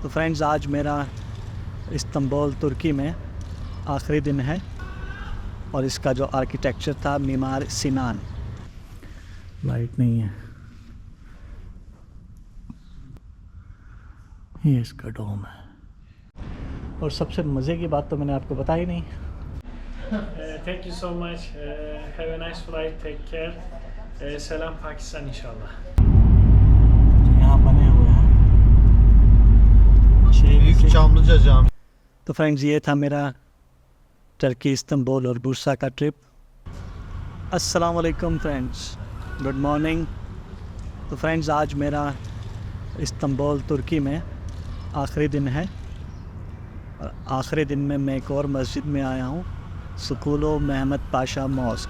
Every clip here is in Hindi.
तो फ्रेंड्स, आज मेरा इस्तांबुल तुर्की में आखिरी दिन है और इसका जो आर्किटेक्चर था मीमार सिनान। लाइट नहीं है, ये इसका डोम है। और सबसे मज़े की बात तो मैंने आपको बताई नहीं। Thank you so much. Have a nice flight. Take care. Selam Pakistan इंशाल्लाह। यहाँ बने हुए हैं Büyük Çamlıca Camii. तो फ्रेंड्स, ये था मेरा टर्की, इस्तांबुल और बुर्सा का ट्रिप। अस्सलाम वालेकुम फ्रेंड्स, गुड मॉर्निंग। तो फ्रेंड्स, आज मेरा इस्तांबुल तुर्की में आखिरी दिन है और आखिरी दिन में मैं एक और मस्जिद में आया हूँ, सुकुलो मेहमद पाशा मॉस्क,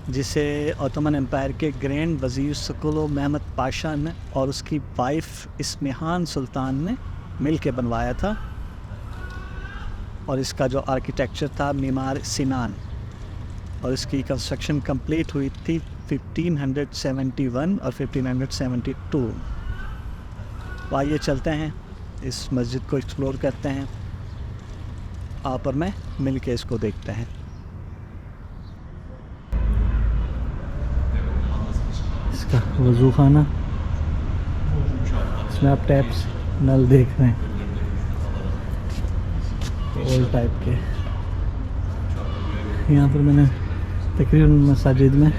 जिसे ओटोमन एम्पायर के ग्रैंड वज़ीर सुकुलो मेहमद पाशा ने और उसकी वाइफ इस्मिहान सुल्तान ने मिल के बनवाया था। और इसका जो आर्किटेक्चर था मीमार सिनान, और इसकी कंस्ट्रक्शन कंप्लीट हुई थी 1571 और 1572। तो आइए चलते हैं, इस मस्जिद को एक्सप्लोर करते हैं, आप और मैं मिल के इसको देखते हैं। इसका वज़ू खाना, इसमें आप टैप्स नल देख रहे हैं, ओल्ड टाइप के। यहाँ पर मैंने तकरीबन मसाजिद में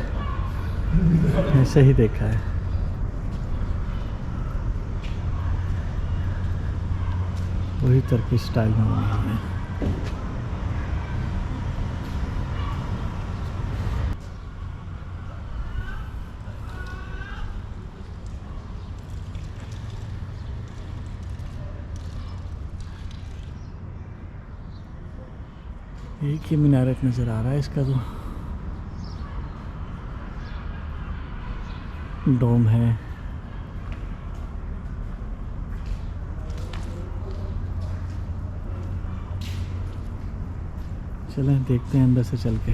ऐसे ही देखा है। वही तुर्की स्टाइल में बनी हुई है। एक ही मीनारत नज़र आ रहा है, इसका जो डोम है। चलें देखते हैं अंदर से चल के,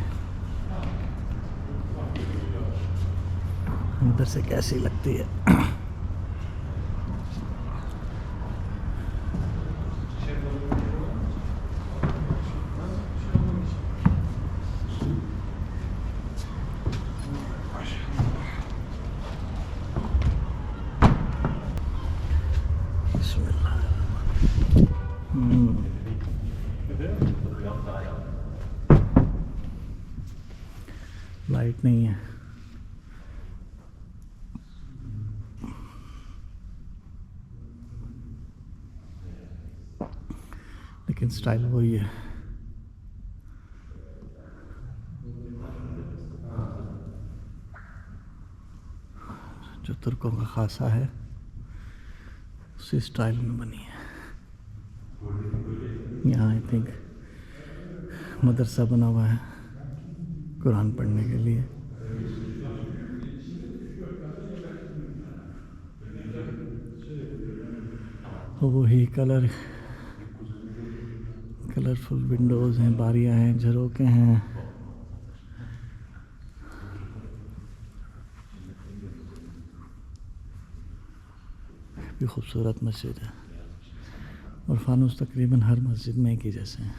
अंदर से कैसी लगती है। लाइट नहीं है, लेकिन स्टाइल वही है। जो तुर्कों का खासा है, उसी स्टाइल में बनी है। यहाँ आई थिंक मदरसा बना हुआ है कुरान पढ़ने के लिए। वही कलरफुल विंडोज़ हैं, बारियां हैं, झरोके हैं। भी खूबसूरत मस्जिद है और फानूस तकरीबन हर मस्जिद में एक ही जैसे हैं।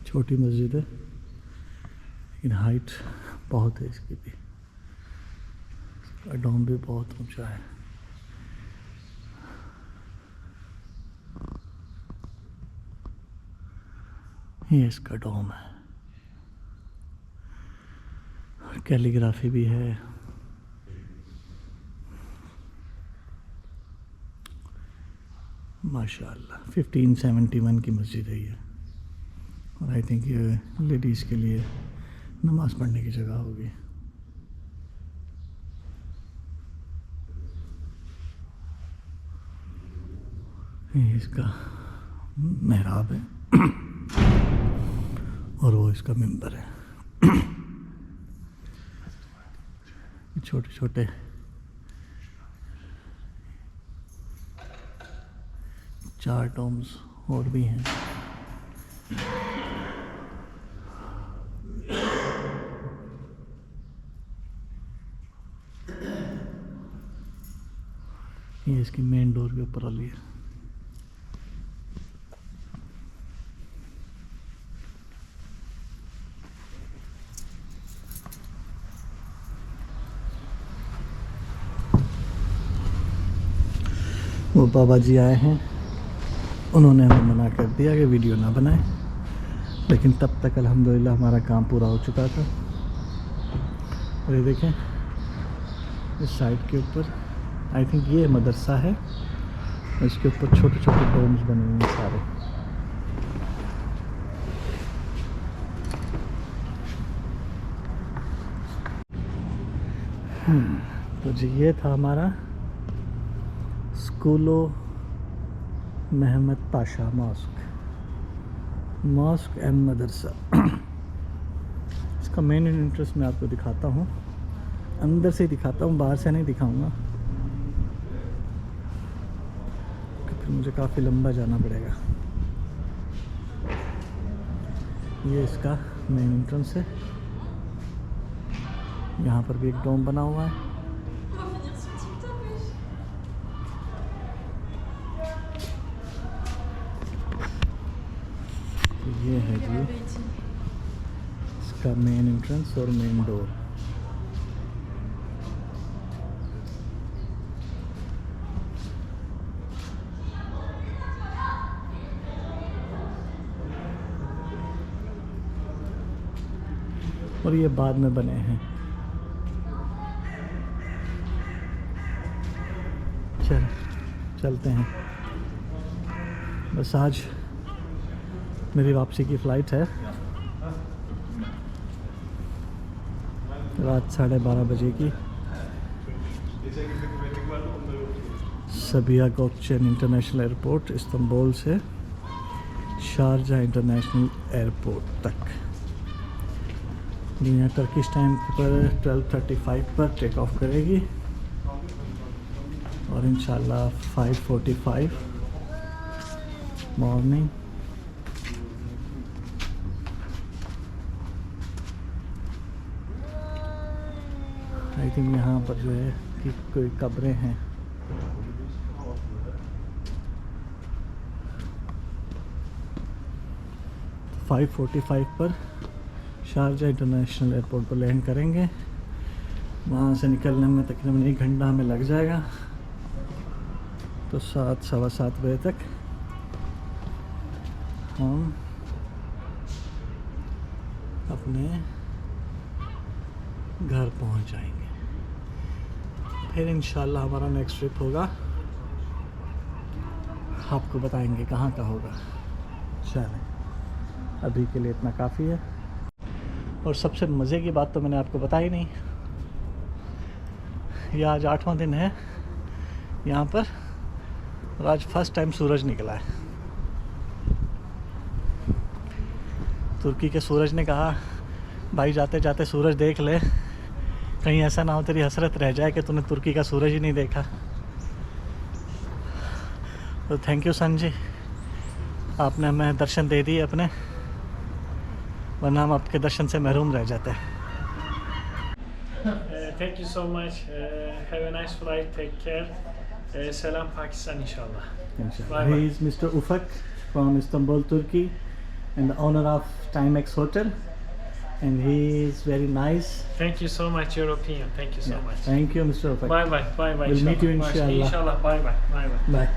छोटी मस्जिद है लेकिन हाइट बहुत है इसकी भी, डोम भी बहुत ऊंचा है। ये इसका डोम है, कैलीग्राफी भी है। माशाअल्लाह 1571 की मस्जिद है ये, और आई थिंक ये लेडीज़ के लिए नमाज़ पढ़ने की जगह होगी। ये इसका मेहराब है और वो इसका मिंबर है। छोटे छोटे चार डोम्स और भी हैं। ये इसकी मेन डोर के ऊपर वाली है। वो बाबा जी आए हैं, उन्होंने हमें मना कर दिया कि वीडियो ना बनाएं, लेकिन तब तक अल्हम्दुलिल्लाह हमारा काम पूरा हो चुका था। और ये देखें इस साइड के ऊपर आई थिंक ये मदरसा है, इसके ऊपर छोटे छोटे डोम्स बने हुए हैं सारे। तो जी ये था हमारा स्कूलो महमद पाशा मॉस्क एंड मदरसा। इसका मेन इंटरेस्ट मैं आपको दिखाता हूँ, अंदर से दिखाता हूँ, बाहर से नहीं दिखाऊंगा, फिर मुझे काफ़ी लंबा जाना पड़ेगा। ये इसका मेन एंट्रेंस है, यहाँ पर भी एक डोम बना हुआ है। तो ये है जी इसका मेन एंट्रेंस और मेन डोर। और ये बाद में बने हैं। चलते हैं, बस आज मेरी वापसी की फ़्लाइट है रात 12:30 बजे की, सबिया गोकचेन इंटरनेशनल एयरपोर्ट इस्तांबुल से शारजा इंटरनेशनल एयरपोर्ट तक। दुनिया टर्किश टाइम पर 12:35 पर टेक ऑफ करेगी और इंशाल्लाह 5:45 मॉर्निंग आई थिंक यहाँ पर जो है कि कोई कब्रें हैं। तो 5:45 पर शारजा इंटरनेशनल एयरपोर्ट पर लैंड करेंगे। वहाँ से निकलने में तकरीबन 1 घंटा हमें लग जाएगा। तो 7 सवा 7 बजे तक हम अपने घर पहुँच जाएंगे। फिर इंशाल्लाह हमारा नेक्स्ट ट्रिप होगा, आपको बताएंगे कहाँ का होगा। चलें, अभी के लिए इतना काफ़ी है। और सबसे मज़े की बात तो मैंने आपको बताई नहीं, ये आज 8वां दिन है यहाँ पर और आज फर्स्ट टाइम सूरज निकला है। तुर्की के सूरज ने कहा भाई जाते जाते सूरज देख ले, कहीं ऐसा ना हो तेरी हसरत रह जाए कि तूने तुर्की का सूरज ही नहीं देखा। तो थैंक यू सन जी, आपने हमें दर्शन दे दिए अपने, वरना हम आपके दर्शन से महरूम रह जाते हैं। Thank you so much. Have a nice flight. Take care. Selam Pakistan inşallah. Bye bye. He is Mr. Ufak from Istanbul, Turkey, and the owner of Timex Hotel, and he is very nice. Thank you so much. Your opinion. Thank you so much. Thank you, Mr. Ufak. Bye bye. Bye bye. We'll meet you inshallah. Inshallah. Bye bye. Bye bye. Bye.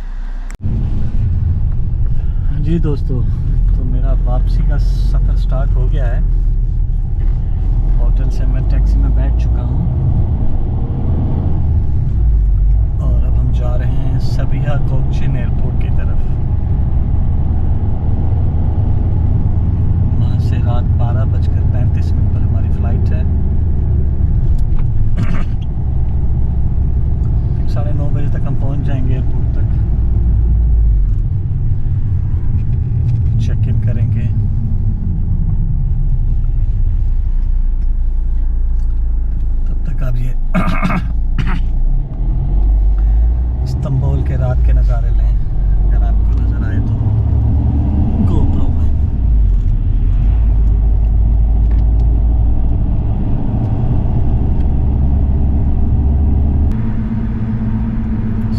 जी दोस्तों, तो मेरा वापसी का सफ़र स्टार्ट हो गया है। होटल से मैं टैक्सी में बैठ चुका हूँ और अब हम जा रहे हैं सबिया गोकचेन एयरपोर्ट की तरफ। वहाँ से रात 12:35 पर हमारी फ़्लाइट है। 9:30 बजे तक हम पहुँच जाएंगे एयरपोर्ट तक, चेक इन करेंगे। तब तक आप ये इस्तांबुल के रात के नज़ारे लें, अगर आपको नज़र आए तो GoPro में।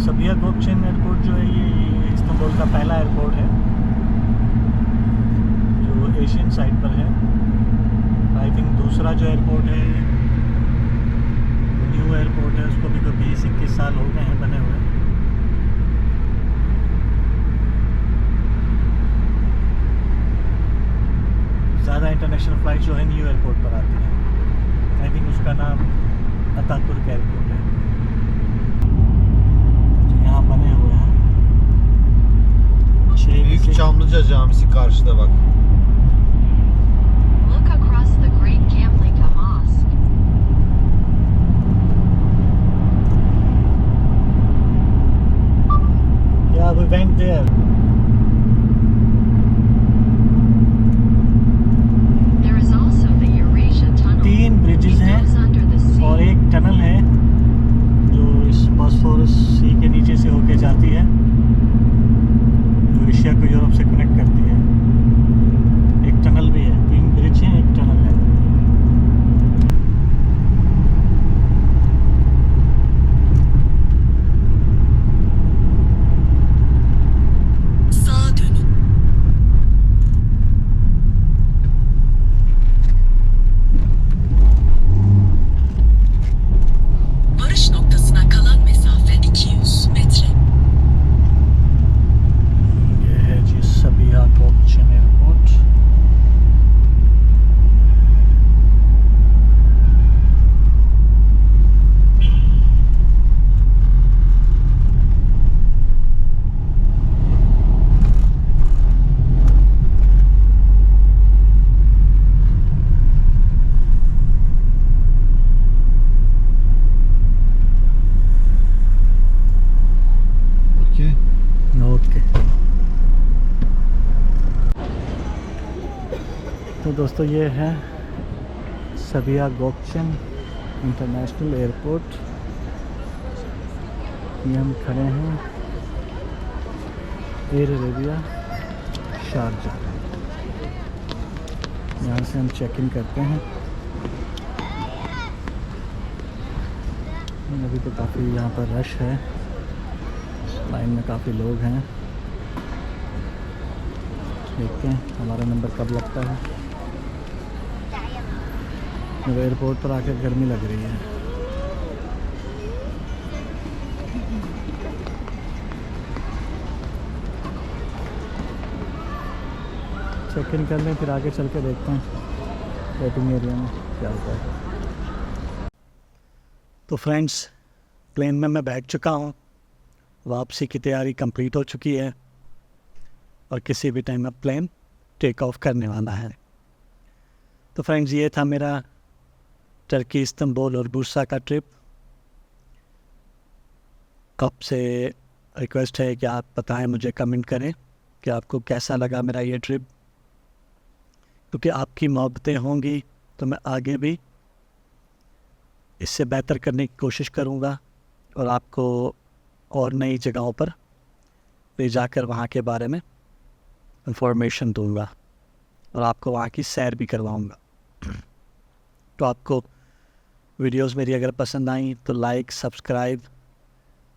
सबिया है। आई थिंक दूसरा जो एयरपोर्ट है, न्यू एयरपोर्ट है, उसको भी कोई 20-21 साल हो गए हैं बने हुए। ज़्यादा इंटरनेशनल फ़्लाइट जो है न्यू एयरपोर्ट पर आती हैं। आई थिंक उसका नाम अतातुर्क एयरपोर्ट है। यहाँ बने हुए हैं Büyük Çamlıca Camisi karşıda bak. Look across the Great Kamlika Mosque. Yeah, we went there. There is also the Eurasia Tunnel. 3 bridges It हैं goes under the sea. और एक टनल है जो इस बॉस्फोरस सी के नीचे से होके जाती है, जो एशिया को यूरोप से कनेक्ट करती है। एक टनल भी है, 3 ब्रिज हैं, एक टनल है। Sağa dönün. Varış noktasına kalan mesafe 200 metre. ये है जी सबिया गोकचन एयरपोर्ट। Okey. ओके, तो दोस्तों ये है सबिया गोकचन इंटरनेशनल एयरपोर्ट। ये हम खड़े हैं एयर अरेबिया शारजा। यहाँ से हम चेक इन करते हैं। अभी तो काफ़ी यहाँ पर रश है, लाइन में काफ़ी लोग हैं। देखते हैं हमारा नंबर कब लगता है। मेरे एयरपोर्ट पर आकर गर्मी लग रही है। चेक इन कर लें, फिर आगे चल के देखते हैं वेटिंग एरिया में क्या होता है। तो फ्रेंड्स, प्लेन में मैं बैठ चुका हूँ, वापसी की तैयारी कंप्लीट हो चुकी है और किसी भी टाइम अब प्लेन टेक ऑफ करने वाला है। तो फ्रेंड्स, ये था मेरा टर्की, इस्तांबुल और बुर्सा का ट्रिप। आपसे रिक्वेस्ट है कि आप बताएं, मुझे कमेंट करें कि आपको कैसा लगा मेरा ये ट्रिप, क्योंकि आपकी मोहब्बतें होंगी तो मैं आगे भी इससे बेहतर करने की कोशिश करूँगा और आपको और नई जगहों पर ले जाकर वहाँ के बारे में इंफॉर्मेशन दूँगा और आपको वहाँ की सैर भी करवाऊँगा। तो आपको वीडियोस मेरी अगर पसंद आई तो लाइक, सब्सक्राइब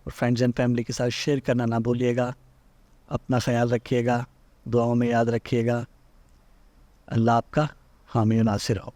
और फ्रेंड्स एंड फैमिली के साथ शेयर करना ना भूलिएगा। अपना ख्याल रखिएगा, दुआओं में याद रखिएगा। अल्लाह आपका हामी नासिर हो।